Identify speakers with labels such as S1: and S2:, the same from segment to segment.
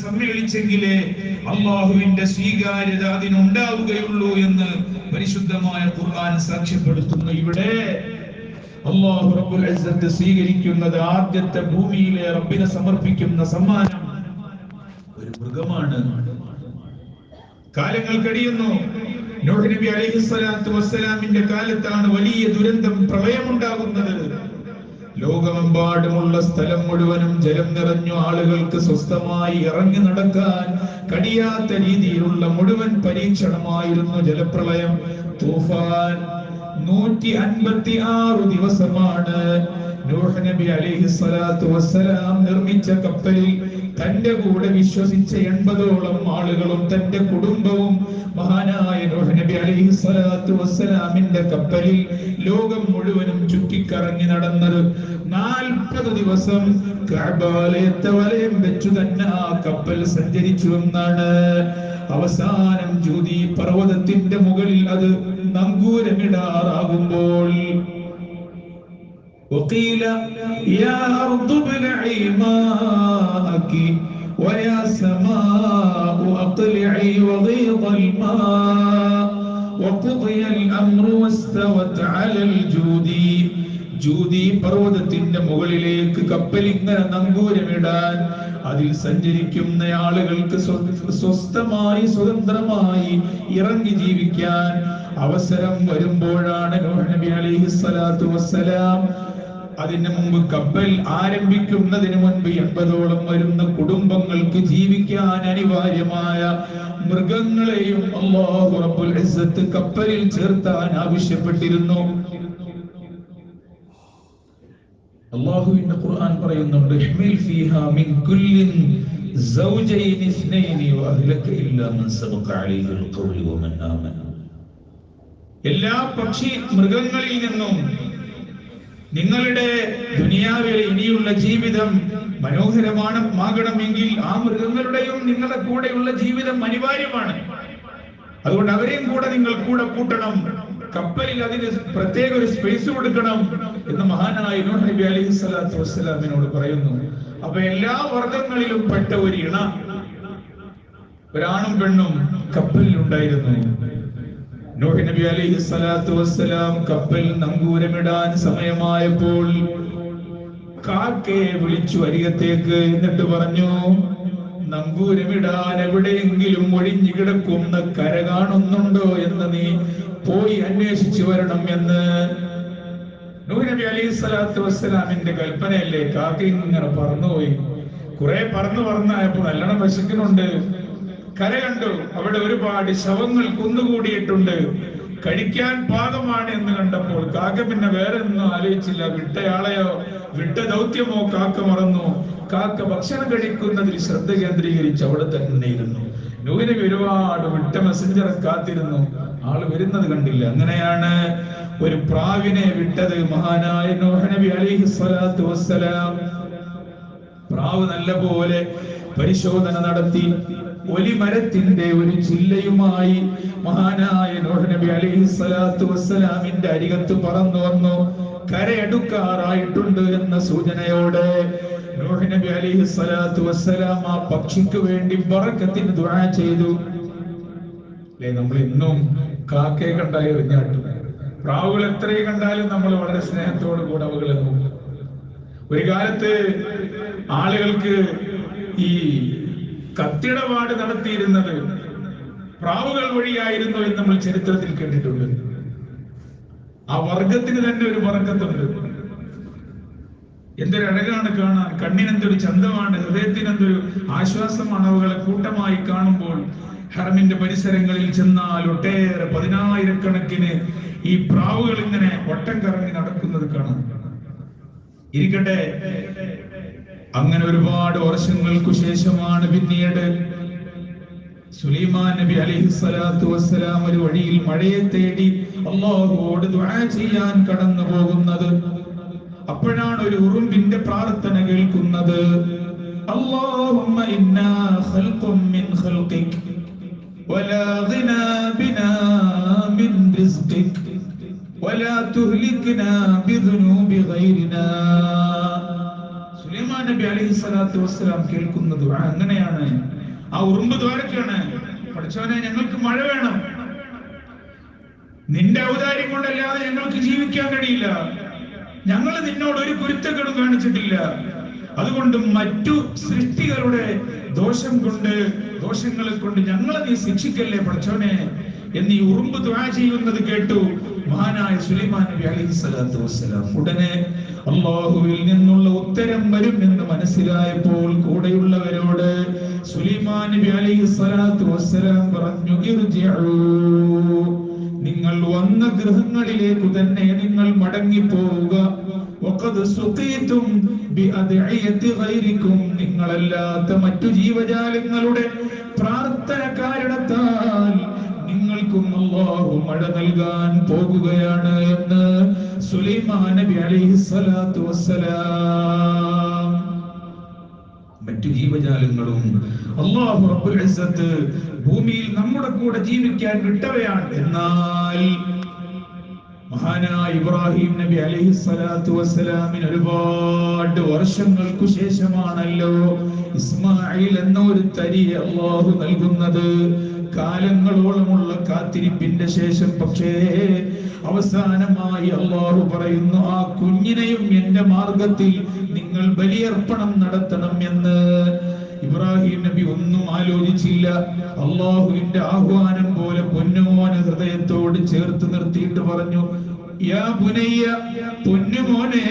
S1: സമ്മേളിച്ചെങ്കിലേ അള്ളാഹുവിന്റെ സ്വീകാര്യത അതിനുണ്ടാവുകയുള്ളൂ എന്ന് പരിശുദ്ധമായ ഖുർആൻ സാക്ഷ്യപ്പെടുത്തുന്നു. ഇവിടെ അല്ലാഹു റബ്ബുൽ ഇസ്സത്ത് സ്വീകരിക്കുന്നത് ആദ്യത്തെ ഭൂമിയിലെ റബ്ബിനെ സമർപ്പിക്കുന്ന സമ്മാനം ഒരു മൃഗമാണ്. കാലങ്ങൾ കഴിയുന്നു. നൂഹ് നബി അലൈഹിസ്സലാത്തു വസ്സലാമിന്റെ കാലത്താണ് വലിയ ദുരന്തം, പ്രളയമുണ്ടാകുന്നത്. ലോകമെമ്പാടുമുള്ള സ്ഥലം മുഴുവനും ജലം നിറഞ്ഞു. ആളുകൾക്ക് സ്വസ്ഥമായി ഇറങ്ങി നടക്കാൻ കഴിയാത്ത രീതിയിലുള്ള മുഴുവൻ പരീക്ഷണമായിരുന്നു ജലപ്രളയം, തൂഫാൻ. 156 ദിവസമാണ് നൂഹ് നബി അലൈഹിസ്സലാത്തു വസ്സലാം നിർമ്മിച്ച കപ്പലിൽ തന്റെ കൂടെ വിശ്വസിച്ച 80ഓളം ആളുകളും തന്റെ കുടുംബവും മഹാനായ നൂഹ് നബി അലൈഹിസ്സലാത്തു വസ്സലാമിന്റെ കപ്പലിൽ ലോകം മുഴുവനും ചുറ്റിക്കറങ്ങി നടന്നത്. 40 ദിവസം കഅബാലയത്തെ വലയം വെച്ചു തന്നെ ആ കപ്പൽ സഞ്ചരിച്ചു എന്നാണ്. അവസാനം ജൂദി പർവ്വതത്തിന്റെ മുകളിൽ അത് നങ്കൂരമിടാറാകുമ്പോൾ وقيل يا أرض ابلعي ماءك ويا سماء أقلعي وغيض الماء وقضي الأمر واستوت على الجودي. ജൂദി പർവ്വതത്തിന്റെ മുകളിലേക്ക് കപ്പലിങ്ങനെ നങ്കൂരമിടാൻ, അതിൽ സഞ്ചരിക്കുന്ന ആളുകൾക്ക് സ്വസ്ഥമായി സ്വതന്ത്രമായി ഇറങ്ങി ജീവിക്കാൻ അവസരം വരുമ്പോഴാണ് നൂഹ് നബി അലൈഹിസ്സലാത്തു വസ്സലാം അതിന് മുമ്പ് കപ്പൽ ആരംഭിക്കുന്നതിന് മുൻപ് 80ഓളം വരുന്ന കുടുംബങ്ങൾക്ക് ജീവിക്കാൻ അനിവാര്യമായ മൃഗങ്ങളെയും അല്ലാഹു റബ്ബുൽ ഇസ്സത്ത് കപ്പലിൽ ചേർത്താൻ ആവശ്യപ്പെട്ടിരുന്നു. അല്ലാഹുവിന്റെ ഖുർആൻ പറയുന്നുണ്ട്, ഇഹ്മിൽ ഫീഹാ മിൻ കുല്ലിൻ സൗജൈൻ ഇസ്നൈനി വഅഹ്ലക ഇല്ലാ മൻ സബഖ അലൈഹിൽ ഖൗലു വമൻ ആമന. എല്ലാ പക്ഷി മൃഗങ്ങളിൽ നിന്നും നിങ്ങളുടെ ദുനിയാവിലെ ഇനിയുള്ള ജീവിതം മനോഹരമാകണമെങ്കിൽ ആ മൃഗങ്ങളുടെയും നിങ്ങളുടെ കൂടെയുള്ള ജീവിതം അനിവാര്യമാണ്. അതുകൊണ്ട് അവരെയും കൂടെ നിങ്ങൾ കൂടെ കൂട്ടണം. കപ്പലിൽ അതിന് പ്രത്യേക ഒരു സ്പേസ് കൊടുക്കണം എന്ന് മഹാനായ നൂഹ് നബി അലൈഹിസ്സലാത്തു വസ്സലാമിനോട് പറയുന്നു. അപ്പൊ എല്ലാ വർഗങ്ങളിലും പെട്ട ഒരു ഇണ, ഒരാണും പെണ്ണും കപ്പലിൽ ഉണ്ടായിരുന്നു. നൂഹ് നബി അലൈഹിസ്സലാത്തു വസ്സലാം കപ്പൽ നങ്കൂരമിടാൻ സമയമായപ്പോൾ കാക്കയെ വിളിച്ചു അരികത്തേക്ക്. എന്നിട്ട് പറഞ്ഞു, നങ്കൂരമിടാൻ എവിടെയെങ്കിലും ഒഴിഞ്ഞു കിടക്കുന്ന കര കാണുന്നുണ്ടോ എന്ന് നീ പോയി അന്വേഷിച്ചു വരണം എന്ന്. നൂഹ് നബി അലൈഹിസ്സലാത്തു വസ്സലാമിന്റെ കൽപ്പനയല്ലേ. കാക്ക ഇങ്ങനെ പറന്നുപോയി. കുറെ പറന്നായപ്പോ നല്ലോണം വിശക്കുന്നുണ്ട്. കര കണ്ടു, അവിടെ ഒരുപാട് ശവങ്ങൾ കുന്നുകൂടിയിട്ടുണ്ട്. കഴിക്കാൻ പാകമാണ് എന്ന് കണ്ടപ്പോൾ കാക്ക പിന്നെ വേറെ ഒന്നും ആലോചിച്ചില്ല. വിട്ടയാളെയോ വിട്ട ദൗത്യമോ കാക്ക മറന്നു. കാക്ക ഭക്ഷണം കഴിക്കുന്നതിൽ ശ്രദ്ധ കേന്ദ്രീകരിച്ച് അവിടെ തന്നെ ഇരുന്നു. നൂഹ് നബി ഒരുപാട് വിട്ട മെസ്സഞ്ചറെ കാത്തിരുന്നു. ആള് വരുന്നത് കണ്ടില്ല. അങ്ങനെയാണ് ഒരു പ്രാവിനെ വിട്ടത് മഹാനായ നൂഹ് നബി അലൈഹിസ്സലാത്തു വസ്സലാം. പ്രാവ് നല്ല പോലെ പരിശോധന നടത്തി. ഒലിമരത്തിന്റെ ഒരു ചില്ലയുമായി മഹാനായ നൂഹ് നബി അലൈഹിസ്സലാത്തു വസ്സലാമിന്റെ അരികത്ത് പറന്നു വന്നു. കരയടുക്കാറായിട്ടുണ്ട് എന്ന സൂചനയോടെ നൂഹ് നബി അലൈഹിസ്സലാത്തു വസ്സലാം ആ പക്ഷിക്ക് വേണ്ടി ബറക്കത്തിന് ദുആ ചെയ്തു. നമ്മൾ ഇന്നും കാക്കയെ കണ്ടാൽ എറിഞ്ഞാട്ടും, പ്രാവുകൾ എത്രയും കണ്ടാലും നമ്മൾ വളരെ സ്നേഹത്തോടു കൂടെ അവകളെ നോക്കും. ഒരു കാലത്ത് ആളുകൾക്ക് ഈ കത്തിടപാട് നടത്തിയിരുന്നത് പ്രാവുകൾ വഴിയായിരുന്നു എന്ന് നമ്മൾ ചരിത്രത്തിൽ കേട്ടിട്ടുണ്ട്. ആ വർഗത്തിന് തന്നെ ഒരു ബറക്കത്തുണ്ട്. എന്തൊരു അഴകാണ് കാണാൻ, കണ്ണിനെന്തൊരു ചന്തമാണ്, ഹൃദയത്തിന് എന്തൊരു ആശ്വാസമാണ് അവകളെ കൂട്ടമായി കാണുമ്പോൾ. ഹറമിന്റെ പരിസരങ്ങളിൽ ചെന്നാൽ ഒട്ടേറെ 10,000-കണക്കിന് ഈ പ്രാവുകൾ ഇങ്ങനെ വട്ടം കറങ്ങി നടക്കുന്നത് കാണാം. ഇരിക്കട്ടെ, അങ്ങനെ ഒരുപാട് വർഷങ്ങൾക്കു ശേഷമാണ് പിന്നീട് സുലൈമാൻ നബി അലൈഹിസ്സലാത്തു വസ്സലാം ഒരു വഴിയിൽ മഴയെ തേടി അല്ലാഹുവോട് ദുആ ചെയ്യാൻ കടന്നു പോകുന്നത്. അപ്പോഴാണ് ഒരു ഉറുമ്പിന്റെ പ്രാർത്ഥന കേൾക്കുന്നത്. അല്ലാഹുമ്മ ഇന്നാ ഖൽഖും മിൻ ഖൽഖിക് വലാ ഗിനാ ബിനാ മിൻ റിസ്ഖിക് വലാ തുഹ്ലിക്നാ ബിദുനൂബി ഗൈരിനാ. സുലൈമാൻ നബി അലൈഹിസ്സലാത്തു വസ്സലാം കേൾക്കുന്ന ദുആ അങ്ങനെയാണ്. ആ ഉറുമ്പ് ദ്വാരക്കാണ്, പഠിച്ചവനെ ഞങ്ങൾക്ക് മഴ വേണം, നിന്റെ ഔദാര്യം കൊണ്ടല്ലാതെ ഞങ്ങൾക്ക് ജീവിക്കാൻ കഴിയില്ല, ഞങ്ങൾ നിന്നോട് ഒരു കുരുത്തക്കേടും കാണിച്ചിട്ടില്ല, അതുകൊണ്ട് മറ്റു സൃഷ്ടികളുടെ ദോഷങ്ങളെ കൊണ്ട് ഞങ്ങളെ നീ ശിക്ഷിക്കല്ലേ പഠിച്ചവനെ എന്നീ ഉറുമ്പ് ദുആ ചെയ്യുന്നത് കേട്ടു മഹാനായ സുലൈമാൻ നബി അലൈഹിസ്സലാത്തു വസ്സലാം. ഉടനെ അല്ലാഹുവിൽ നിന്നുള്ള ഉത്തരം വരും എന്ന് മനസ്സിലായപ്പോൾ കൂടെയുള്ളവരോട് സുലൈമാൻ നബി അലൈഹിസ്സലാത്തു വസ്സലാം പറഞ്ഞു, ഇർജിഉ, നിങ്ങൾ വന്ന ഗൃഹങ്ങളിലേക്ക് തന്നെ നിങ്ങൾ മടങ്ങിപ്പോവുക. വഖദ് സുഖീതും ബിഅദ്ഇയതി ഗൈരിക്കും, നിങ്ങളല്ലാത്ത മറ്റു ജീവജാലങ്ങളുടെ പ്രാർത്ഥന കാരണത്താൽ നിങ്ങൾക്കും അല്ലാഹു മഴ നൽകാൻ പോകുകയാണ് എന്ന് സുലൈമാൻ നബി അലൈഹിസ്സലാത്തു വസ്സലാം. മറ്റു ജീവജാലങ്ങളും അല്ലാഹു റബ്ബുൽ ഇസ്സത്ത് ഭൂമിയിൽ നമ്മുടെ കൂടെ ജീവിക്കാൻ വിട്ടവയാണ്. എന്നാൽ മഹാനായ ഇബ്രാഹിം നബി അലൈഹിസ്സലാത്തു വസ്സലാമിന് ഒരുപാട് വർഷങ്ങൾക്കു ശേഷമാണല്ലോ ഇസ്മായിൽ എന്ന ഒരു തരിയെ അല്ലാഹു നൽകുന്നത്. കാലങ്ങളോളമുള്ള കാത്തിരിപ്പിന്റെ ശേഷം പക്ഷേ അവസാനമായി അല്ലാഹു പറയുന്നു, ആ കുഞ്ഞിനെയും എന്റെ മാർഗത്തിൽ നിങ്ങൾ ബലിയർപ്പണം നടത്തണം എന്ന്. ഇബ്രാഹിം നബി ഒന്നും ആലോചിച്ചില്ല. അള്ളാഹുവിന്റെ ആഹ്വാനം പോലെ പൊന്നുമോനെ ഹൃദയത്തോട് ചേർത്ത് നിർത്തിയിട്ട് പറഞ്ഞു, യാ ബുനയ്യ, പൊന്നുമോനെ,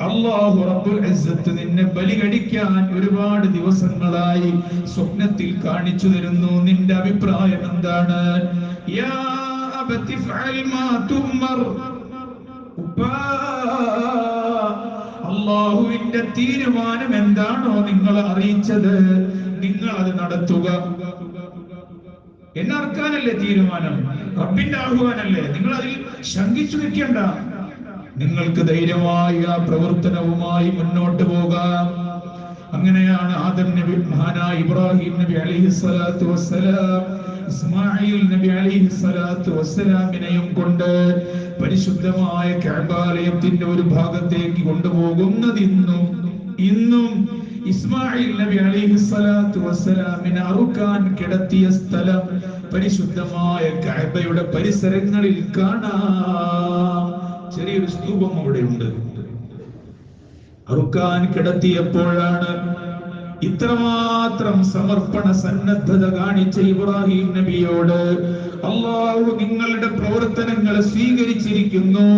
S1: അല്ലാഹു റബ്ബുൽ ഇസ്സത്ത് നിന്നെ ബലി കഴിക്കാൻ ഒരുപാട് ദിവസങ്ങളായി സ്വപ്നത്തിൽ കാണിച്ചു തരുന്നു. നിന്റെ അഭിപ്രായം എന്താണ്? യാ അബതി ഫഅൽ മാ തുമർ, അല്ലാഹുവിന്റെ തീരുമാനം എന്താണോ നിങ്ങൾ അറിയിച്ചത്, നിങ്ങൾ അത് നടത്തുക. എന്നർക്കാനല്ലേ തീരുമാനം, റബ്ബിന്റെ ആഹ്വാനല്ലേ, നിങ്ങൾ അതിൽ ശങ്കിച്ചു നിൽക്കണ്ട. നിങ്ങൾക്ക് ധൈര്യമായി ആ പ്രവർത്തനവുമായി മുന്നോട്ട് പോകാം. അങ്ങനെയാണ് ആദം നബി, മഹാനായ ഇബ്രാഹിം നബി അലൈഹിസ്സലാത്തു വസ്സലാം ഇസ്മായിൽ നബി അലൈഹിസ്സലാത്തു വസ്സലാമിനെയും കൊണ്ട് പരിശുദ്ധമായ കഅബാലയത്തിന്റെ ഒരു ഭാഗത്തേക്ക് കൊണ്ടുപോകുന്നത്. ഇന്നും ഇസ്മായിൽ നബി അലൈഹിസ്സലാത്തു വസ്സലാമിനെ അറുക്കാൻ കിടത്തിയ സ്ഥലം പരിശുദ്ധമായ കഅബയുടെ പരിസരങ്ങളിൽ കാണാം. ചെറിയൊരു സ്തൂപം അവിടെ ഉണ്ട്. അറുക്കാൻ കിടത്തിയപ്പോഴാണ് ഇത്രമാത്രം സമർപ്പണ സന്നദ്ധത കാണിച്ച ഇബ്രാഹിം നബിയോട് അല്ലാഹു നിങ്ങളുടെ പ്രവർത്തനങ്ങളെ സ്വീകരിച്ചിരിക്കുന്നു.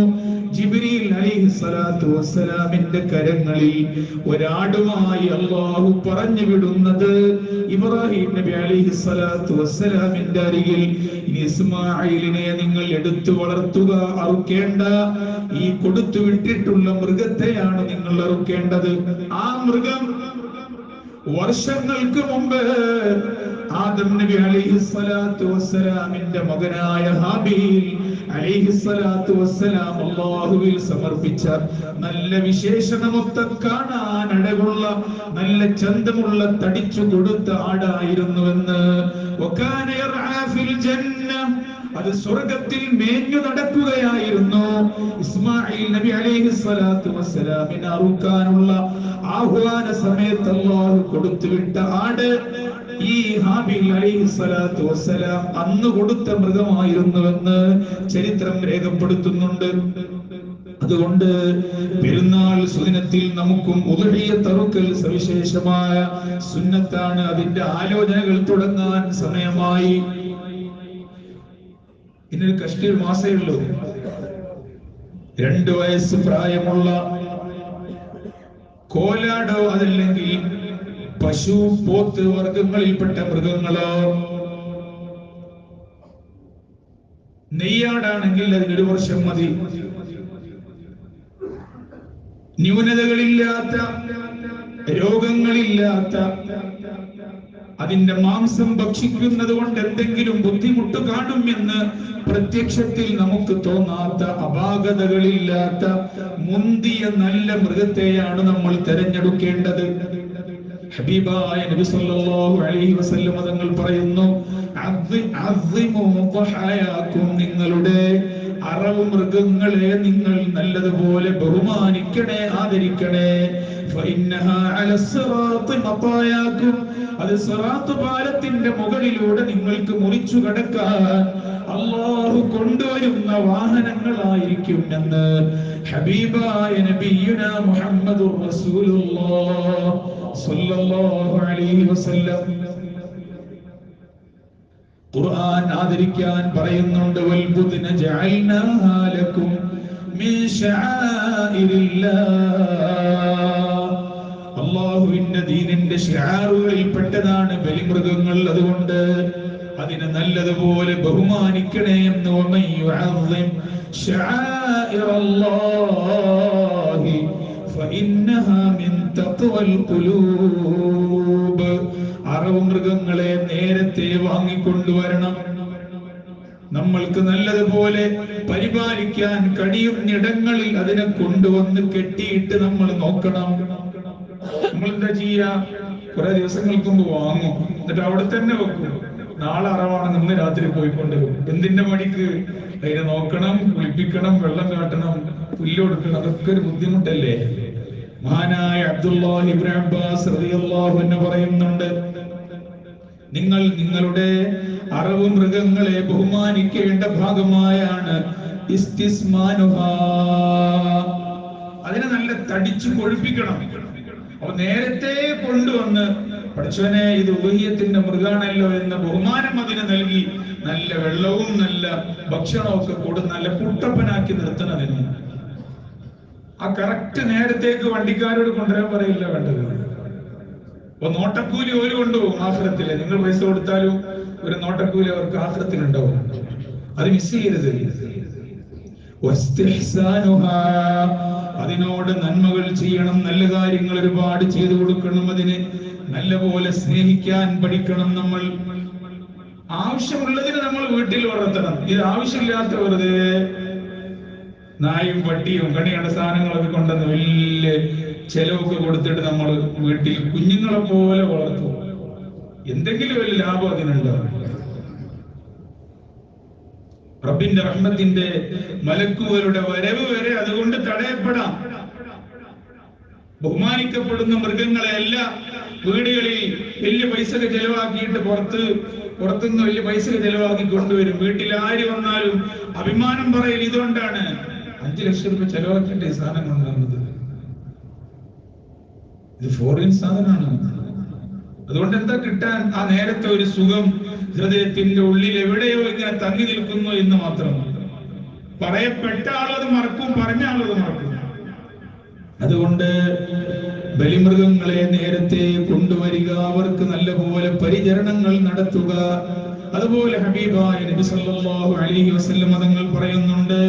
S1: ജിബ്രീൽ അലൈഹിസ്സലാത്തു വസ്സലാമിന്റെ കരങ്ങളിൽ ഒരാടുമായി അല്ലാഹു പറഞ്ഞു വിടുന്നത് ഇബ്രാഹിം നബി അലൈഹിസ്സലാത്തു വസ്സലാമിന്റെ അരികിൽ, ഇനി ഇസ്മാഈലിനെ നിങ്ങൾ എടുത്തു വളർത്തുക, അറുക്കേണ്ട, ഈ കൊടുത്തു വിട്ടിട്ടുള്ള മൃഗത്തെയാണ് നിങ്ങൾ അറുക്കേണ്ടത്. ആ മൃഗം വർഷങ്ങൾക്ക് മുമ്പ് ആദം നബി അലൈഹിസ്സലാത്തു വസ്സലാമിന്റെ മകനായ ഹാബീൽ അലൈഹിസ്സലാത്തു വസ്സലാം അല്ലാഹുവിൽ സമർപ്പിച്ച നല്ല വിശേഷണമൊത്ത കാണാൻ അഴകുള്ള നല്ല ചന്തമുള്ള തടിച്ചു കൊടുത്ത ആടായിരുന്നുവെന്ന്. വകാന യർആ ഫിൽ ജന്ന, അത് സ്വർഗത്തിൽ മേഞ്ഞു നടക്കുകയായിരുന്നു. ഇസ്മായിൽ നബി അലൈഹിസ്സലാത്തു വസ്സലാമിനെ അറുക്കാനുള്ള ആഹ്വാന സമയത്ത് അല്ലാഹു കൊടുത്തുവിട്ട ആട് ഈ ഹാബീൽ അലൈഹിസ്സലാത്തു വസ്സലാം അന്ന് കൊടുത്ത മൃഗമായിരുന്നുവെന്ന് ചരിത്രം രേഖപ്പെടുത്തുന്നുണ്ട്. അതുകൊണ്ട് പെരുന്നാൾ സുദിനത്തിൽ നമുക്കും ഉദ്ഹിയ്യത്ത് അറുക്കൽ സവിശേഷമായ സുന്നത്താണ്. അതിന്റെ ആലോചനകൾ തുടങ്ങാൻ സമയമായി. ഇന്നൊരു കഷ്ടിൽ മാസേ ഉള്ളൂ. 2 വയസ്സ് പ്രായമുള്ള കോലാടോ അതല്ലെങ്കിൽ പശു, പോത്ത് വർഗങ്ങളിൽപ്പെട്ട മൃഗങ്ങളോ, നെയ്യാടാണെങ്കിൽ അതിന് 1 വർഷം മതി. ന്യൂനതകളില്ലാത്ത, രോഗങ്ങളില്ലാത്ത, അതിന്റെ മാംസം ഭക്ഷിക്കുന്നത് കൊണ്ട് എന്തെങ്കിലും ബുദ്ധിമുട്ട് കാണുമെന്ന് പ്രത്യക്ഷത്തിൽ നമുക്ക് തോന്നാത്ത, അപാകതകളില്ലാത്ത മുന്തിയ നല്ല മൃഗത്തെയാണ് നമ്മൾ തിരഞ്ഞെടുക്കേണ്ടത്. ഹബീബായ നബി സല്ലല്ലാഹു അലൈഹി വസല്ലം തങ്ങൾ പറയുന്നു, അദ്ദിമു ദഹയാകും, നിങ്ങളുടെ അറവ് മൃഗങ്ങളെ നിങ്ങൾ നല്ലതുപോലെ ബഹുമാനിക്കണേ, ആദരിക്കണേ. ഫഇന്നഹാ അലസ്സിറാത്തി മതായാകും, അത് സിറാത്ത് പാലത്തിന്റെ മുകളിലൂടെ നിങ്ങൾക്ക് മുറിച്ചു കടക്കാൻ അല്ലാഹു കൊണ്ടുവരുന്ന വാഹനങ്ങളായിരിക്കും എന്ന് ഹബീബായ നബിയുനാ മുഹമ്മദുർ റസൂലുള്ളാഹ് സ്വല്ലല്ലാഹു അലൈഹി വസല്ലം. ഖുർആൻ ആദരിക്കാൻ പറയുന്നുണ്ട്, വൽ ബുദ്ന ജഅൽനാഹാ ലക്കും മിൻ ശആഇരില്ലാഹ്. അല്ലാഹുവിന്റെ ദീനിന്റെ ശിആറുകളിൽ പെട്ടതാണ് ബലിമൃഗങ്ങൾ. അതുകൊണ്ട് അതിനെ നല്ലതുപോലെ ബഹുമാനിക്കണേ എന്ന്. വമൻ യുഅസ്സിം ശആഇറല്ലാഹി ഫഇന്നഹാ മിൻ തഖ്വൽ ഖുലൂബ്. അറവ് മൃഗങ്ങളെ നേരത്തെ വാങ്ങിക്കൊണ്ടുവരണം. നമ്മൾക്ക് നല്ലതുപോലെ പരിപാലിക്കാൻ കഴിയുന്നിടങ്ങളിൽ അതിനെ കൊണ്ടുവന്ന് കെട്ടിയിട്ട് നമ്മൾ നോക്കണം. നമ്മൾ എന്താ ചെയ്യാ? കുറെ ദിവസങ്ങൾക്ക് മുമ്പ് വാങ്ങും, എന്നിട്ട് അവിടെ തന്നെ വെക്കും. നാളെ അറവാണെന്ന് ഇന്ന് രാത്രി പോയിക്കൊണ്ട് എന്തിന്റെ പണിക്ക്? അതിനെ നോക്കണം, കുളിപ്പിക്കണം, വെള്ളം കാട്ടണം, പുല്ല് കൊടുക്കണം. അതൊക്കെ ഒരു ബുദ്ധിമുട്ടല്ലേ? മഹാനായ അബ്ദുല്ലാഹി ഇബ്നു അബ്ബാസ് റളിയല്ലാഹു അൻഹു പറയുന്നുണ്ട്, നിങ്ങൾ നിങ്ങളുടെ അറവ് മൃഗങ്ങളെ ബഹുമാനിക്കേണ്ട ഭാഗമായാണ് ഇസ്തിസ്മാനുഹാ. അതിനെ നല്ല തടിച്ചു കൊഴുപ്പിക്കണം. അപ്പൊ നേരത്തെ കൊണ്ടുവന്ന് പഠിച്ചവനെ ഇത് ഉദഹീയത്തിന്റെ മൃഗാണല്ലോ എന്ന ബഹുമാനം അതിന് നൽകി നല്ല വെള്ളവും നല്ല ഭക്ഷണമൊക്കെ കൊടുത്ത് നല്ല കുട്ടപ്പനാക്കി നിർത്തണതിന്. ആ കറക്റ്റ് നേരത്തേക്ക് വണ്ടിക്കാരോട് കൊണ്ടുവരാൻ പറയില്ല വേണ്ടത്. അപ്പൊ നോട്ടക്കൂലി ഓര് കൊണ്ടുപോകും ആഖിറത്തില്. നിങ്ങൾ പൈസ കൊടുത്താലും ഒരു നോട്ടക്കൂലി അവർക്ക് ആഖിറത്തിലുണ്ടാവും. അത് മിസ് ചെയ്യരുത്. അതിനോട് നന്മകൾ ചെയ്യണം, നല്ല കാര്യങ്ങൾ ഒരുപാട് ചെയ്തു കൊടുക്കണം, അതിനെ നല്ലപോലെ സ്നേഹിക്കാൻ പഠിക്കണം. നമ്മൾ ആവശ്യമുള്ളതിന് നമ്മൾ വീട്ടിൽ വളർത്തണം. ഇത് ആവശ്യമില്ലാത്ത വെറുതെ നായും പട്ടിയും കണിയണ സാധനങ്ങളൊക്കെ കൊണ്ടുവന്ന് വലിയ ചെലവൊക്കെ കൊടുത്തിട്ട് നമ്മൾ വീട്ടിൽ കുഞ്ഞുങ്ങളെ പോലെ വളർത്തും. എന്തെങ്കിലും ഒരു ലാഭം അതിനുണ്ടാവും. റബ്ബിന്റെ റഹ്മത്തിന്റെ മലക്കുകളുടെ വരവ് വരെ അതുകൊണ്ട് തടയപ്പെടാം. ബഹുമാനിക്കപ്പെടുന്ന മൃഗങ്ങളെ എല്ലാം വീടുകളിൽ വലിയ പൈസ ചെലവാക്കിയിട്ട് പുറത്തുനിന്ന് വലിയ പൈസ ചെലവാക്കി കൊണ്ടുവരും. വീട്ടിൽ ആര് വന്നാലും അഭിമാനം പറയൽ ഇതുകൊണ്ടാണ്. 5 ലക്ഷം രൂപ ചെലവാക്കിയിട്ട് ഈ സാധനം കൊണ്ടുവന്നത്. ഇത് ഫോറിൻ സാധനമാണ്. അതുകൊണ്ട് എന്താ കിട്ടാൻ? ആ നേരത്തെ ഒരു സുഖം ഹൃദയത്തിന്റെ ഉള്ളിൽ എവിടെയോ ഇങ്ങനെ തങ്ങി നിൽക്കുന്നു എന്ന് മാത്രം. പറയപ്പെട്ട ആളത് മറക്കും, പറഞ്ഞ ആളത് മറക്കും. അതുകൊണ്ട് ബലിമൃഗങ്ങളെ നേരത്തെ കൊണ്ടുവരിക, അവർക്ക് നല്ലപോലെ പരിചരണങ്ങൾ നടത്തുക. അതുപോലെ ഹബീബായ നബി സല്ലല്ലാഹു അലൈഹി വസല്ലം തങ്ങൾ പറയുന്നുണ്ട്,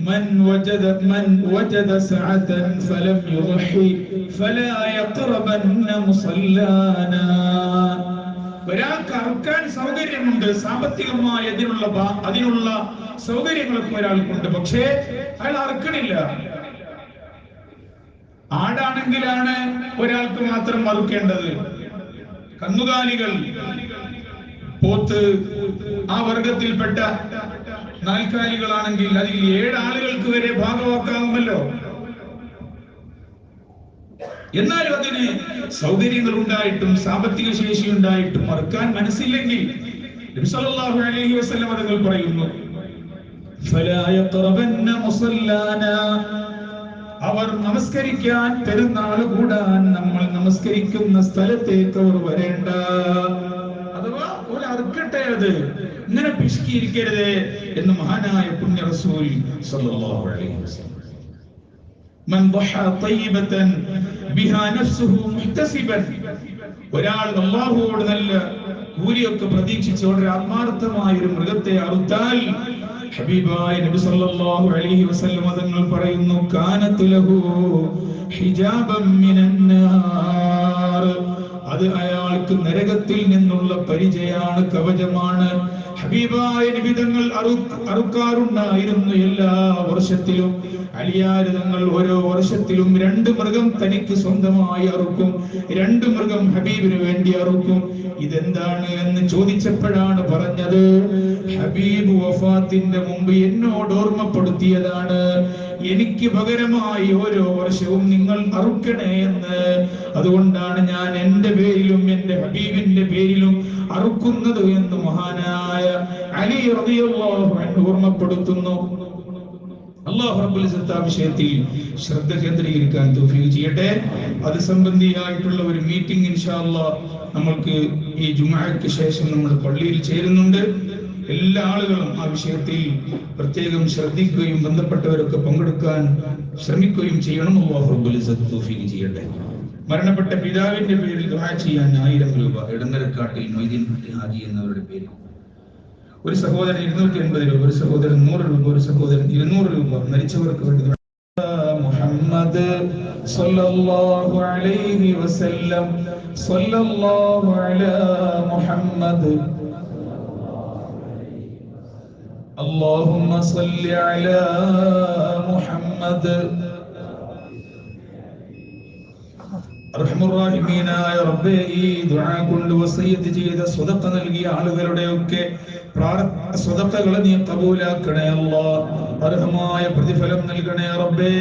S1: من وجد سعة فلم يضحي فلا يقربن مصلانا. ഒരാൾക്ക് അറുക്കാൻ സൗകര്യമുണ്ട്, സാമ്പത്തികമായ അതിനുള്ള സൗകര്യങ്ങളൊക്കെ ഒരാൾക്കുണ്ട്, പക്ഷേ അയാൾ അറുക്കണില്ല. ആടാണെങ്കിലാണ് ഒരാൾക്ക് മാത്രം അറുക്കേണ്ടത്. കന്നുകാലികൾ, പോത്ത്, ആ വർഗത്തിൽപ്പെട്ട നാൽക്കാലികളാണെങ്കിൽ അതിൽ 7 ആളുകൾക്ക് വരെ ഭാഗമാക്കാമല്ലോ. എന്നാലും അതിന് സൗകര്യങ്ങൾ ഉണ്ടായിട്ടും സാമ്പത്തിക ശേഷി ഉണ്ടായിട്ടും മറക്കാൻ മനസ്സില്ലെങ്കിൽ നബി സല്ലല്ലാഹു അലൈഹി വസല്ലം തങ്ങൾ പറയുന്നു, ഫലാ യഖറബന്ന മുസല്ലാനാ. അവർ നമസ്കരിക്കാൻ, പെരുന്നാൾ കൂടാൻ നമ്മൾ നമസ്കരിക്കുന്ന സ്ഥലത്തേക്ക് അവർ വരേണ്ട. അഥവാ ഒരു അറുക്കട്ടെ, അത് ഇങ്ങനെ പിശുക്കിയിരിക്കരുത് എന്ന് മഹാനായ പുണ്യ റസൂൽ സല്ലല്ലാഹു അലൈഹി വസല്ലം. മൻ ضحى طيبة بها نفسه محتسبا. ഒരാൾ അല്ലാഹുവോട് നല്ല കൂലിയൊക്കെ പ്രതീക്ഷിച്ച് വളരെ ആത്മാർത്ഥമായ ഒരു മൃഗത്തെ അറുത്താൽ ഹബീബായ നബി സല്ലല്ലാഹു അലൈഹി വസല്ലം തങ്ങൾ പറയുന്നു, കാനത് ലഹു ഹിജാബൻ മിനന്നാർ. അത് അയാൾക്ക് നരകത്തിൽ നിന്നുള്ള പരിചയാണ്, കവചമാണ്. ഹബീബായ നബി തങ്ങൾ അറുക്കാറുണ്ടായിരുന്നു എല്ലാ വർഷത്തിലും. അലിയാര് തങ്ങൾ ഓരോ വർഷത്തിലും 2 മൃഗം തനിക്ക് സ്വന്തമായി അറുക്കും, 2 മൃഗം ഹബീബിന് വേണ്ടി അറുക്കും. ഇതെന്താണ് എന്ന് ചോദിച്ചപ്പോഴാണ് പറഞ്ഞത്, ഹബീബ് വഫാത്തിന്റെ മുമ്പ് എന്നോട് ഓർമ്മപ്പെടുത്തിയതാണ്, എനിക്ക് പകരമായി ഓരോ വർഷവും നിങ്ങൾ അറുക്കണേ എന്ന്. അതുകൊണ്ടാണ് ഞാൻ എന്റെ പേരിലും ഹബീബിന്റെ പേരിലും അറുക്കുന്നത് എന്ന് മഹാനായ അലി റളിയല്ലാഹു അൻഹു ഓർമ്മപ്പെടുത്തുന്നു. അല്ലാഹു റബ്ബുൽ ഇസ്സത്ത് ആ വിഷയത്തിൽ ശ്രദ്ധ കേന്ദ്രീകരിക്കാൻ തൗഫീഖ് ചെയ്യട്ടെ. അത് സംബന്ധിയായിട്ടുള്ള ഒരു മീറ്റിംഗ് ഇൻഷാ അല്ലാഹ് നമ്മൾക്ക് ഈ ജുമുഅക്ക് ശേഷം നമ്മൾ പള്ളിയിൽ ചേരുന്നുണ്ട്. എല്ലാ ആളുകളും ആ വിഷയത്തിൽ പ്രത്യേകം ശ്രദ്ധിക്കുകയും ബന്ധപ്പെട്ടവരൊക്കെ പങ്കെടുക്കാൻ ശ്രമിക്കുകയും ചെയ്യണം. അല്ലാഹു റബ്ബുൽ ഇസ്സത്ത് തൗഫീഖ് ചെയ്യട്ടെ. മരണപ്പെട്ട പിതാവിന്റെ പേരിൽ ദുആ ചെയ്യാൻ 1000 രൂപ ഇടങ്ങരക്കാട്ടിൽ മൊയ്തീൻ ഹാജി എന്നവരുടെ പേരിൽ. ഒരു സഹോദരൻ 280 രൂപ, ഒരു സഹോദരൻ 100 രൂപ, ഒരു സഹോദരൻ 200 രൂപ. മരിച്ചവർക്ക് വേണ്ടി മുഹമ്മദ് സല്ലല്ലാഹു അലൈഹി വസല്ലം സല്ലല്ലാഹു അലാ മുഹമ്മദ് അല്ലാഹുമ്മ സല്ലി അലാ മുഹമ്മദ്. റഹ്മുർ-റഹീമീനായ റബ്ബേ, ഈ ദുആ കൊണ്ട് വസിയത്ത് ചെയ്ത സ്വതക്ക നൽകിയ ആളുകളുടെയൊക്കെ സ്വതക്കകളെ നീ കബൂലാക്കണേ അല്ലാഹ്. അർഹമായ പ്രതിഫലം നൽകണേ റബ്ബേ.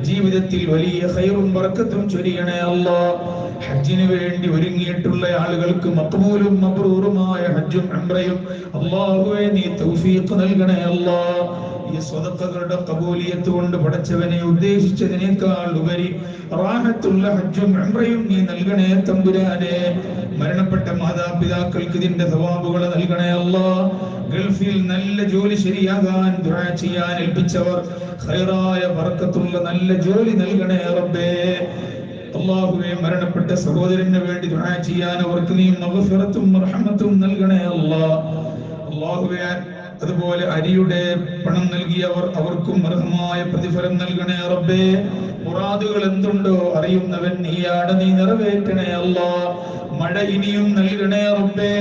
S1: ജീവിതത്തിൽ വലിയ ഖൈറും ബറക്കത്തും ചൊരിയണേ അല്ലാഹ്. ഹജ്ജിന് വേണ്ടി ഒരുങ്ങിയിട്ടുള്ള ആളുകൾക്ക് മഖ്ബൂലും മബ്റൂറുമായ ഹജ്ജും ഉംറയും അല്ലാഹുവേ നീ തൗഫീഖ് നൽകണേ അല്ലാഹ്. ഈ സ്വതക്കകളുടെ കബൂലിയത്ത് കൊണ്ട് പടച്ചവനെ ഉദ്ദേശിച്ചതിനേക്കാൾ ഉപരി റാഹത്തുള്ള ഹജ്ജും ഉംറയും നീ നൽകണേ തമ്പുരാനെ. മരണപ്പെട്ട മാതാപിതാക്കൾക്ക് ഇതിന്റെ സവാബുകൾ നൽകണേ അല്ലാഹ്. ഗൾഫിൽ നല്ല ജോലി ശരിയാകാൻ ദുആ ചെയ്യാൻ ഏൽപ്പിച്ചവർ ഖൈറായ ബറക്കത്തുള്ള നല്ല ജോലി നൽകണേ റബ്ബേ. അല്ലാഹുവേ, മരണപ്പെട്ട സഹോദരന് വേണ്ടി ദുആ ചെയ്യാൻ അവർക്ക് നീ മഗ്ഫിറത്തും റഹ്മത്തും നൽകണേ അല്ലാഹ്. അല്ലാഹുവേ, അതുപോലെ അരിയുടെ പണം നൽകിയവർ അവർക്കും അർഹമായ പ്രതിഫലം നൽകണേ റബ്ബേ. മുറാദുകൾ എന്തുണ്ടോ അറിയുന്നവൻ നീയാണ്, നീ നിറവേറ്റണേ അല്ലാഹ്. മഴ ഇനിയും നൽകണേ റബ്ബേ.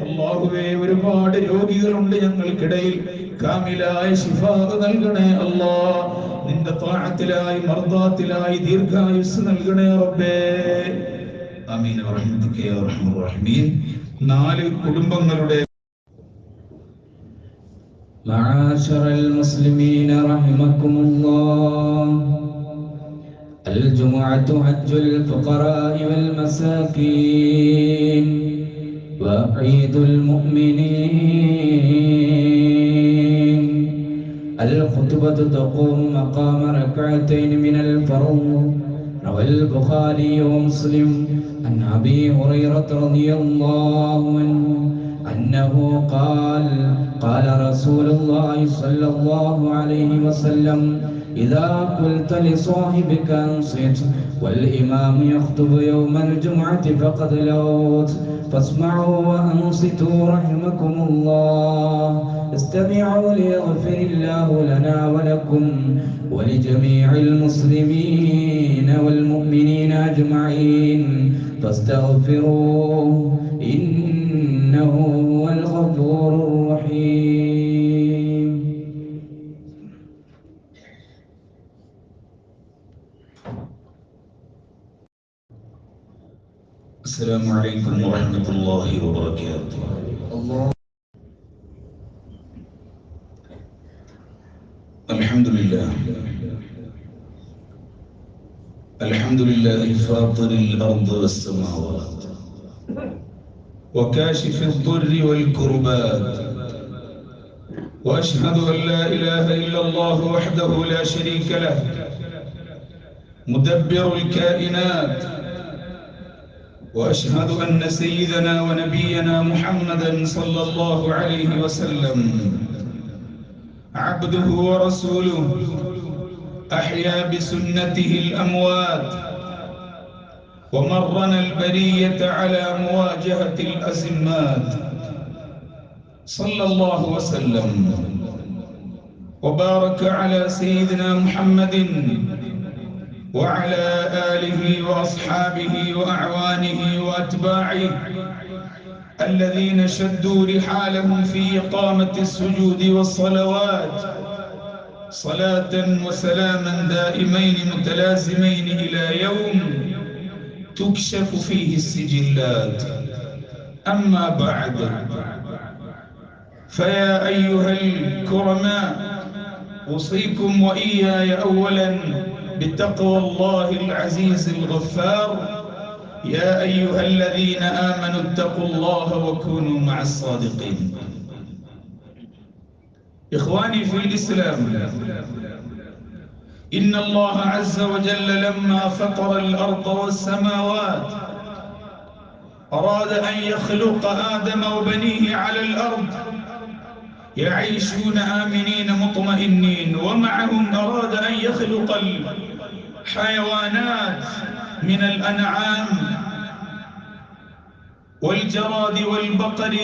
S1: അല്ലാഹുവേ, ഒരുപാട് രോഗികളുണ്ട് ഞങ്ങൾക്കിടയിൽ, കാമിലായ ശിഫാ നൽകണേ അല്ലാഹ്. നിന്റെ ത്വാഅത്തിലായി മർദാത്തിലായി ദീർഘായുസ് നൽകണേ റബ്ബേ. ആമീൻ റഹ്മതിക യാ അർഹമർ റഹീമീൻ. 4 കുടുംബങ്ങളുടെ
S2: معاشر المسلمين رحمكم الله. الجمعة حج الفقراء والمساكين وعيد المؤمنين. الخطبة تقوم مقام ركعتين من الفرض. روى البخاري ومسلم عن أبي هريرة رضي الله عنه أنه قال قال رسول الله صلى الله عليه وسلم إذا قلت لصاحبك أنصت والإمام يخطب يوم الجمعة فقد لوت فاسمعوا وأنصتوا رحمكم الله. استمعوا ليغفر الله لنا ولكم ولجميع المسلمين والمؤمنين أجمعين فاستغفروه إنه هو الغفور الرحيم.
S1: السلام عليكم ورحمة الله وبركاته. الحمد لله الحمد لله فاطر الأرض والسماوات وكاشف الضر والكربات، وأشهد أن لا إله إلا الله وحده لا شريك له مدبر الكائنات، وأشهد أن سيدنا ونبينا محمدا صلى الله عليه وسلم عبده ورسوله أحيا بسنته الأموات ومرن البرية على مواجهة الأزمات، صلى الله وسلم وبارك على سيدنا محمد وعلى آله وأصحابه وأعوانه وأتباعه الذين شدوا رحالهم في إقامة السجود والصلوات، صلاة وسلاما دائمين متلازمين إلى يوم تكشف فيه السجلات. أما بعد، فيا أيها الكرماء، أوصيكم وإياي أولا بتقوى الله العزيز الغفار يا أيها الذين آمنوا اتقوا الله وكونوا مع الصادقين. إخواني في الإسلام، إن الله عز وجل لما فطر الأرض والسماوات أراد أن يخلق آدم وبنيه على الأرض يعيشون آمنين مطمئنين، ومعهم أراد أن يخلق الحيوانات من الأنعام والجراد والبقر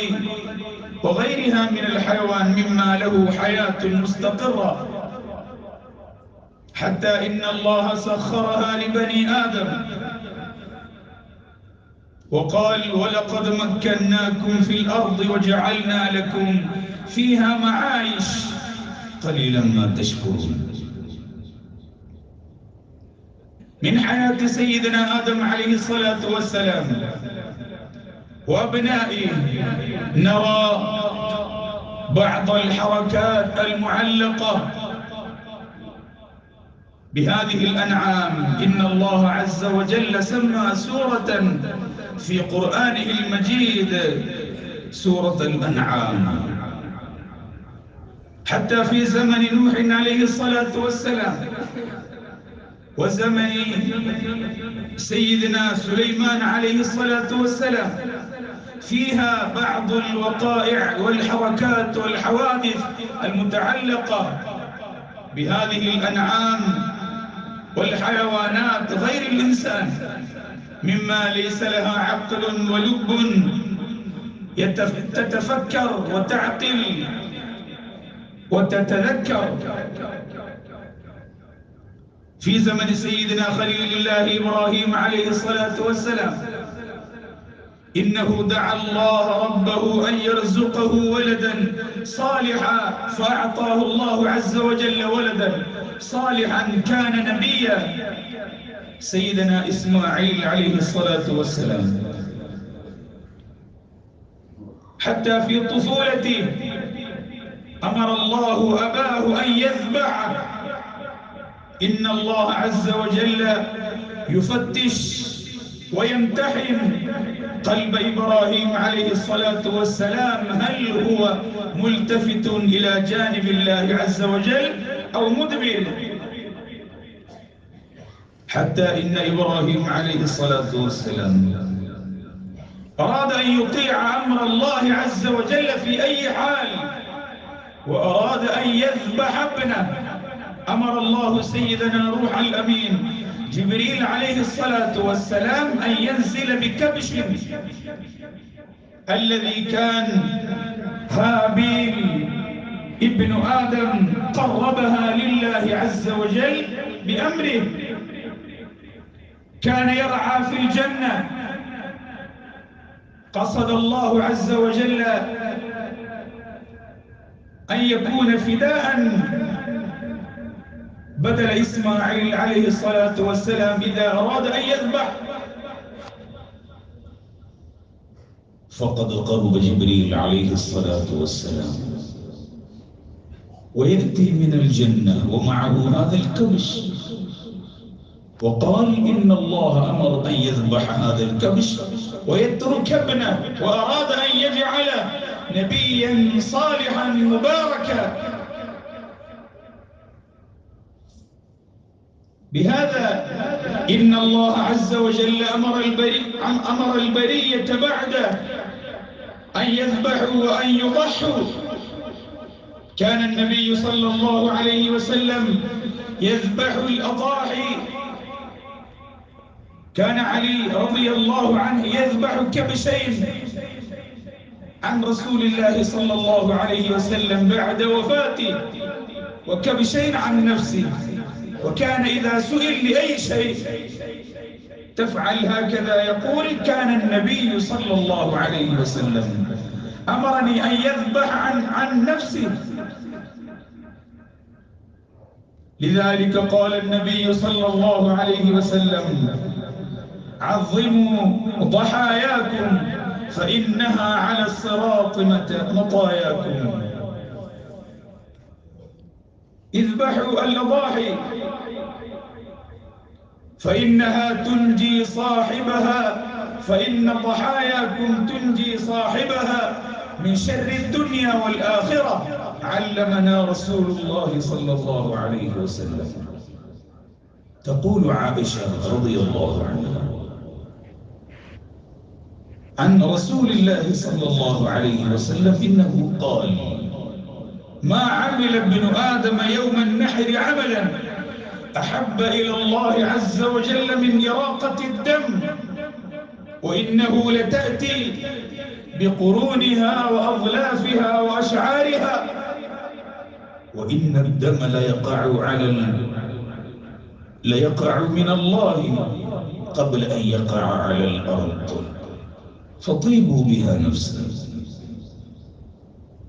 S1: وغيرها من الحيوان مما له حياة مستقرة، حتى إن الله سخرها لبني آدم وقال: ولقد مكناكم في الأرض وجعلنا لكم فيها معايش قليلا ما تشكرون. من حياة سيدنا آدم عليه الصلاة والسلام وأبنائه نرى بعض الحركات المعلقة بهذه الأنعام. إن الله عز وجل سمى سورة في قرآنه المجيد سورة الأنعام. حتى في زمن نوح عليه الصلاة والسلام وزمن سيدنا سليمان عليه الصلاة والسلام فيها بعض الوقائع والحركات والحوادث المتعلقة بهذه الأنعام والحيوانات غير الإنسان، مما ليس لها عقل ولب تتفكر وتعقل وتتذكر. في زمن سيدنا خليل الله إبراهيم عليه الصلاة والسلام إنه دعا الله ربه أن يرزقه ولدا صالحا، فأعطاه الله عز وجل ولدا صالحا كان نبيا، سيدنا إسماعيل عليه الصلاة والسلام. حتى في طفولته أمر الله أباه أن يذبح. إن الله عز وجل يفتش ويمتحن قلب إبراهيم عليه الصلاة والسلام، هل هو ملتفت إلى جانب الله عز وجل أو مدبر؟ حتى إن إبراهيم عليه الصلاة والسلام أراد أن يطيع أمر الله عز وجل في أي حال، وأراد أن يذبح ابنه. أمر الله سيدنا روح الأمين جبريل عليه الصلاة والسلام أن ينزل بكبش الذي كان هابيل ابن آدم قربها لله عز وجل بأمره. كان يرعى في الجنة، قصد الله عز وجل أن يكون فداء بدل إسماعيل عليه الصلاة والسلام إذا أراد أن يذبح. فقد قرب جبريل عليه الصلاة والسلام ويأتي من الجنة ومعه هذا الكبش، وقال إن الله أمر أن يذبح هذا الكبش ويترك ابنه، وأراد أن يجعله نبيا صالحا مباركا. بهذا إن الله عز وجل أمر البرية بعد أن يذبحوا وأن يضحوا. كان النبي صلى الله عليه وسلم يذبح الأضاحي. كان علي رضي الله عنه يذبح كبشين عن رسول الله صلى الله عليه وسلم بعد وفاته، وكبشين عن نفسه. وكان إذا سئل لأي شيء تفعل هكذا يقول: كان النبي صلى الله عليه وسلم أمرني أن يذبح عن نفسه. لذلك قال النبي صلى الله عليه وسلم: عظموا ضحاياكم فإنها على الصراط مطاياكم. اذبحوا الأضاحي فإنها تنجي صاحبها فإن ضحاياكم تنجي صاحبها من شر الدنيا والآخرة علمنا رسول الله صلى الله عليه وسلم. تقول عائشة رضي الله عنها عن رسول الله صلى الله عليه وسلم إنه قال: ما عمل ابن آدم يوم النحر عملا أحب إلى الله عز وجل من إراقة الدم، وإنه لتأتي بقرونها وأظلافها وأشعارها، وإن الدم ليقع من الله قبل أن يقع على الأرض، فطيبوا بها نفسا.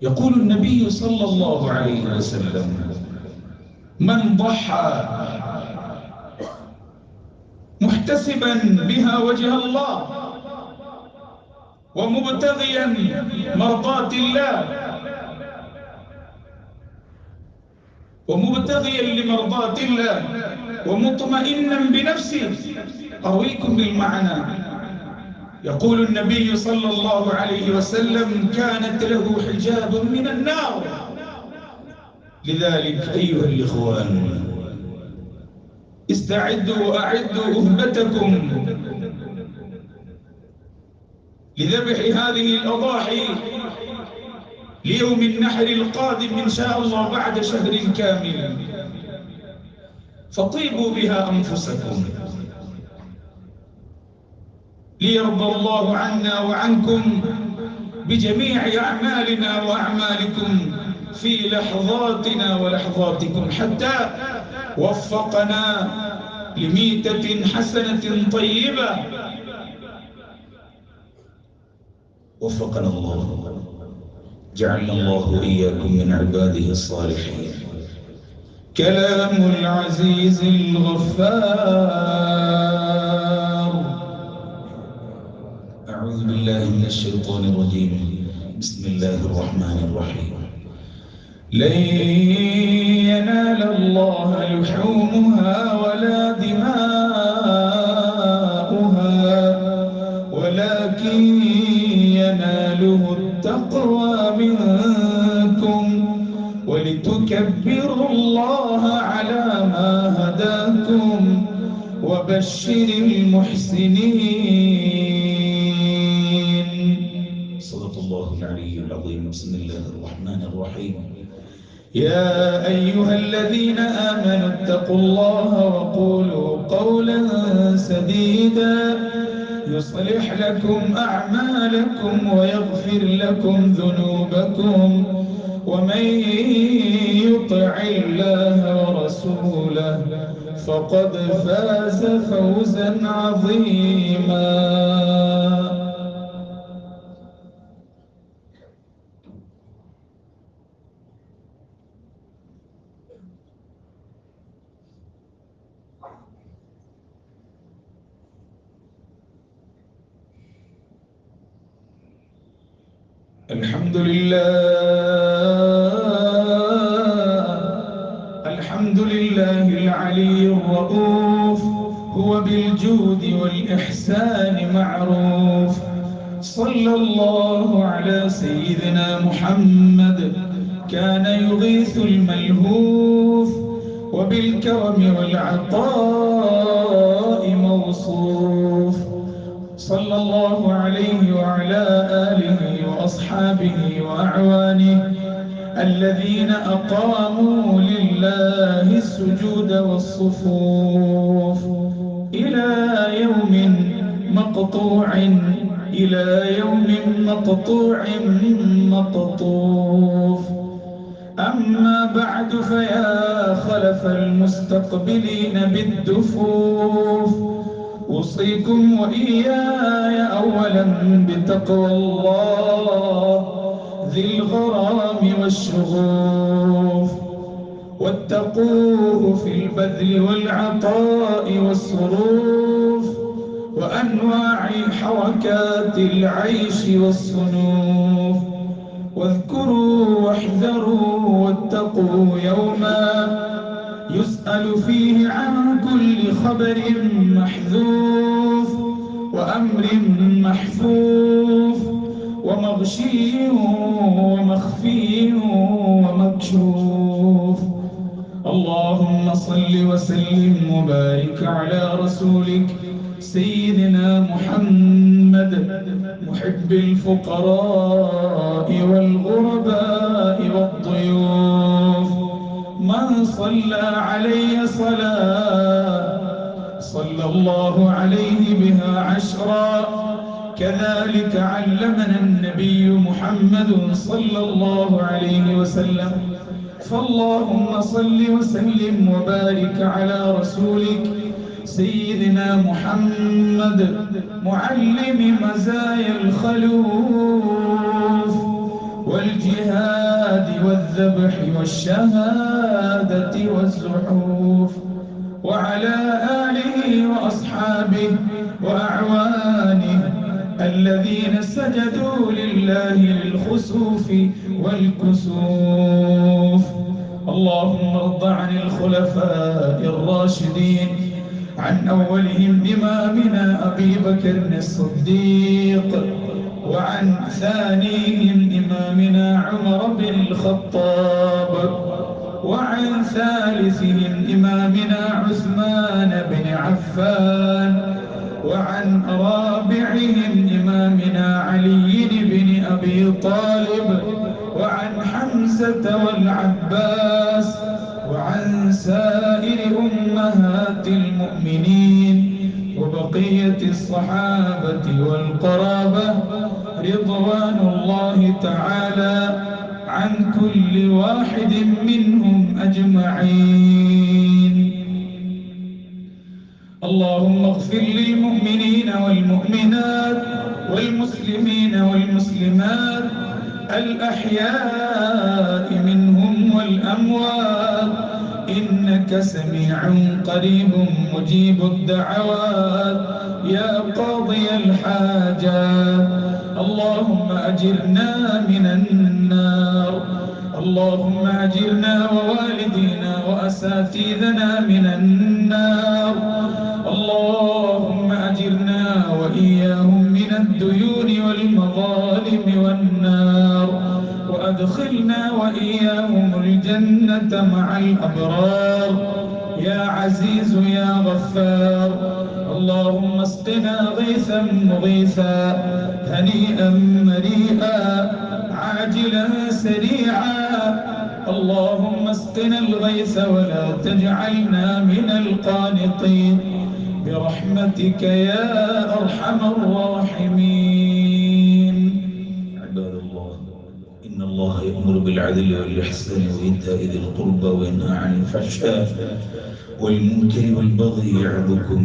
S1: يقول النبي صلى الله عليه وسلم: من ضحى محتسبا بها وجه الله ومبتغيا مرضات الله ومبتغيا لمرضات الله ومطمئنا بنفسه. أرويكم بالمعنى. يقول النبي صلى الله عليه وسلم: كانت له حجاب من النار. لذلك أيها الإخوان، استعدوا وأعدوا أهبتكم لذبح هذه الأضاحي ليوم النحر القادم إن شاء الله بعد شهر كامل، فطيبوا بها أنفسكم ليرضى الله عنا وعنكم بجميع أعمالنا وأعمالكم في لحظاتنا ولحظاتكم، حتى وفقنا لميتة حسنة طيبة. وفقنا الله، جعلنا الله إياكم من عباده الصالحين. كلام العزيز الغفار. أعوذ بالله من الشيطان الرجيم. بسم الله الرحمن الرحيم. لن ينال الله لحومها ولا دماؤها ولكن يناله التقوى منكم ولتكبروا الله على ما هداكم وبشر المحسنين. صدق الله العلي العظيم. بسم الله الرحمن الرحيم. يا أيها الذين آمنوا اتقوا الله وقولوا قولا سديدا يصلح لكم أعمالكم ويغفر لكم ذنوبكم، ومن يطع الله ورسوله فقد فاز فوزا عظيما. الحمد لله العلي الرؤوف، هو بالجود والإحسان معروف. صلى الله على سيدنا محمد، كان يغيث الملهوف وبالكرم والعطاء موصوف. صلى الله عليه وعلى آله وأصحابه وأعوانه الذين أقاموا لله السجود والصفوف إلى يوم مقطوع مقطوف. أما بعد، فيا خلف المستقبلين بالدفوف، أوصيكم وإياي أولا بتقوى الله ذي الغرام والشغوف، واتقوه في البذل والعطاء والصروف وأنواع حركات العيش والصنوف. واذكروا واحذروا واتقوا يوما يسأل فيه عن كل خبر محذوف، وأمر محفوف ومغشي ومخفي ومكشوف. اللهم صل وسلم وبارك على رسولك سيدنا محمد محب الفقراء والغرباء والضيوف. من صلى علي صلاة صلى الله عليه بها عشرا، كذلك علمنا النبي محمد صلى الله عليه وسلم. فاللهم صل وسلم وبارك على رسولك سيدنا محمد معلم مزايا الخلوف والجهاد والذبح والشهادة والزحوف، وعلى آله وأصحابه وأعوانه الذين سجدوا لله للخسوف والكسوف. اللهم ارض عن الخلفاء الراشدين، عن أولهم إمامنا أبي بكر الصديق، وعن ثانيهم إمامنا عمر بن الخطاب، وعن ثالثهم إمامنا عثمان بن عفان، وعن رابعهم إمامنا علي بن أبي طالب، وعن حمزة والعباس، وعن سائر أمهات المؤمنين وبقية الصحابة والقرابة رضوان الله تعالى عن كل واحد منهم أجمعين. اللهم اغفر للمؤمنين والمؤمنات والمسلمين والمسلمات الأحياء منهم والأموات، إنك سميع قريب مجيب الدعوات يا قاضي الحاجات. اللهم أجرنا من النار، اللهم أجرنا ووالدينا وأساتذنا من النار، اللهم أجرنا وإياهم من الديون والمظالم والنار، وأدخلنا وإياهم الجنة مع الأبرار يا عزيز يا غفار. اللهم اسقنا غيثا مغيثا هنيئا مريئا عاجلا سريعا. اللهم اسقنا الغيث ولا تجعلنا من القانطين برحمتك يا أرحم الراحمين. عباد الله، إن الله يأمر بالعدل والإحسان وإيتاء ذي القربى وينهى عن الفحشاء والمنكر والبغي يعظكم